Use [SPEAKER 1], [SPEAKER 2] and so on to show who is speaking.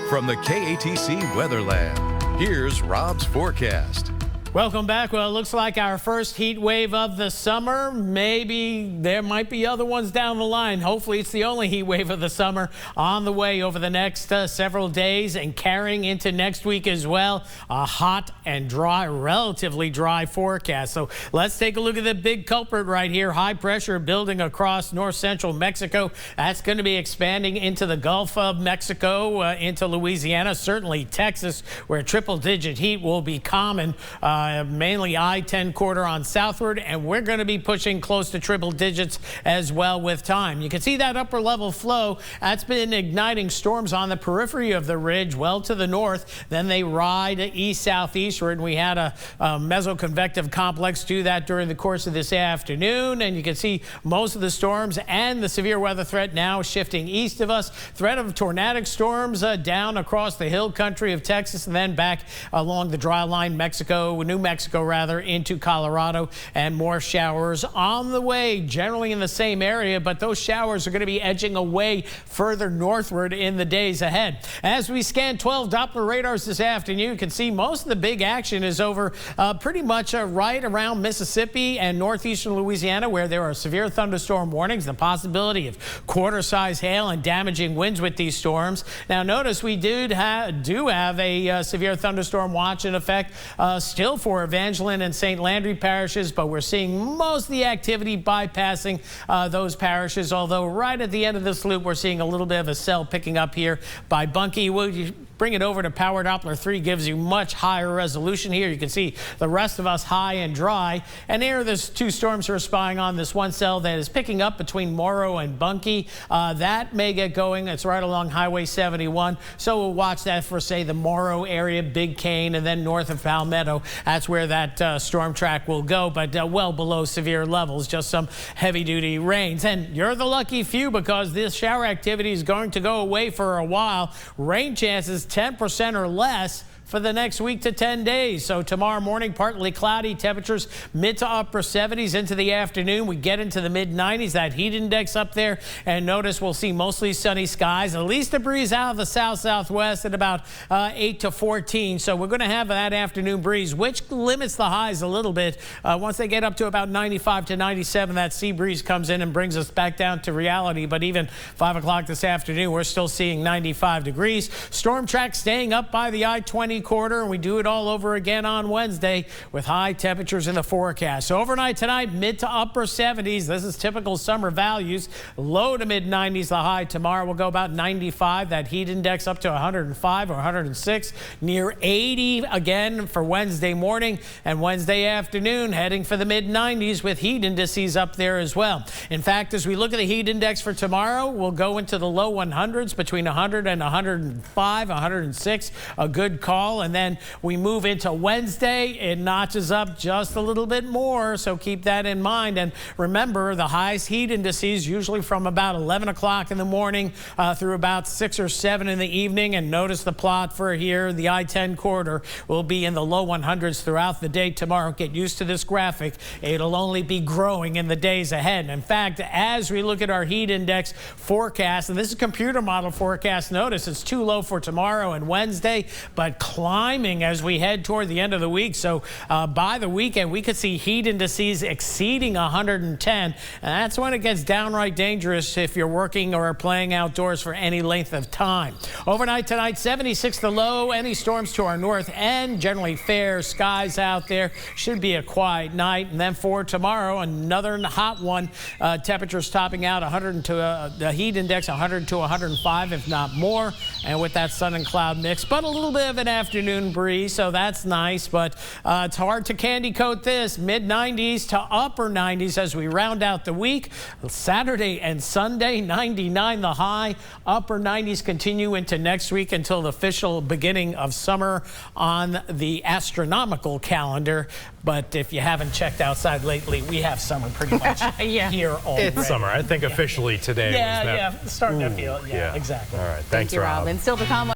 [SPEAKER 1] From the KATC Weather Lab, here's Rob's forecast.
[SPEAKER 2] Welcome back. Well, it looks like our first heat wave of the summer. Maybe there might be other ones down the line. Hopefully it's the only heat wave of the summer on the way over the next several days and carrying into next week as well. A hot and dry, relatively dry forecast. So let's take a look at the big culprit right here. High pressure building across north central Mexico. That's going to be expanding into the Gulf of Mexico, into Louisiana, certainly Texas, where triple-digit heat will be common. Mainly I-10 corridor on southward, and we're going to be pushing close to triple digits as well with time. You can see that upper level flow. That's been igniting storms on the periphery of the ridge well to the north. Then they ride east-southeastward, and we had a mesoconvective complex do that during the course of this afternoon. And you can see most of the storms and the severe weather threat now shifting east of us. Threat of tornadic storms down across the hill country of Texas and then back along the dry line New Mexico rather, into Colorado, and more showers on the way, generally in the same area, but those showers are going to be edging away further northward in the days ahead. As we scan 12 Doppler radars this afternoon, you can see most of the big action is over pretty much right around Mississippi and northeastern Louisiana, where there are severe thunderstorm warnings, the possibility of quarter-size hail and damaging winds with these storms. Now notice we do have a severe thunderstorm watch in effect still for Evangeline and St. Landry parishes, but we're seeing most of the activity bypassing those parishes, although right at the end of this loop we're seeing a little bit of a cell picking up here by Bunkie. Will you bring it over to Power Doppler 3, gives you much higher resolution here. You can see the rest of us high and dry, and here there's two storms we're spying on. This one cell that is picking up between Morrow and Bunkie. That may get going. It's right along Highway 71, so we'll watch that for, say, the Morrow area, Big Cane, and then north of Palmetto. That's where that storm track will go, but well below severe levels, just some heavy-duty rains. And you're the lucky few, because this shower activity is going to go away for a while. Rain chances 10% or less for the next week to 10 days. So tomorrow morning, partly cloudy, temperatures mid to upper 70s into the afternoon. We get into the mid 90s, that heat index up there. And notice we'll see mostly sunny skies, at least a breeze out of the south-southwest at about 8 to 14. So we're going to have that afternoon breeze, which limits the highs a little bit. Once they get up to about 95 to 97, that sea breeze comes in and brings us back down to reality. But even 5 o'clock this afternoon, we're still seeing 95 degrees. Storm track staying up by the I-20 corridor, and we do it all over again on Wednesday with high temperatures in the forecast. So overnight tonight, mid to upper 70s. This is typical summer values. Low to mid 90s the high. Tomorrow will go about 95. That heat index up to 105 or 106. Near 80 again for Wednesday morning, and Wednesday afternoon heading for the mid 90s with heat indices up there as well. In fact, as we look at the heat index for tomorrow, we'll go into the low 100s, between 100 and 105, 106. A good call. And then we move into Wednesday. It notches up just a little bit more, so keep that in mind. And remember, the highest heat indices usually from about 11 o'clock in the morning through about 6 or 7 in the evening. And notice the plot for here, the I-10 corridor will be in the low 100s throughout the day tomorrow. Get used to this graphic. It'll only be growing in the days ahead. And in fact, as we look at our heat index forecast, and this is computer model forecast, notice it's too low for tomorrow and Wednesday, but climbing as we head toward the end of the week. So by the weekend, we could see heat indices exceeding 110. And that's when it gets downright dangerous if you're working or playing outdoors for any length of time. Overnight tonight, 76 the low. Any storms to our north end. Generally fair skies out there. Should be a quiet night. And then for tomorrow, another hot one. Temperatures topping out 100 to the heat index 100 to 105, if not more. And with that sun and cloud mix, but a little bit of an afternoon breeze, so that's nice, but it's hard to candy coat this. Mid 90s to upper 90s as we round out the week. Saturday and Sunday, 99 the high. Upper 90s continue into next week until the official beginning of summer on the astronomical calendar. But if you haven't checked outside lately, we have summer pretty much here already.
[SPEAKER 3] It's summer. I think officially today.
[SPEAKER 2] Yeah, starting to feel. Yeah, exactly.
[SPEAKER 3] All right. Thanks,
[SPEAKER 4] Thank you, Rob. And still to come.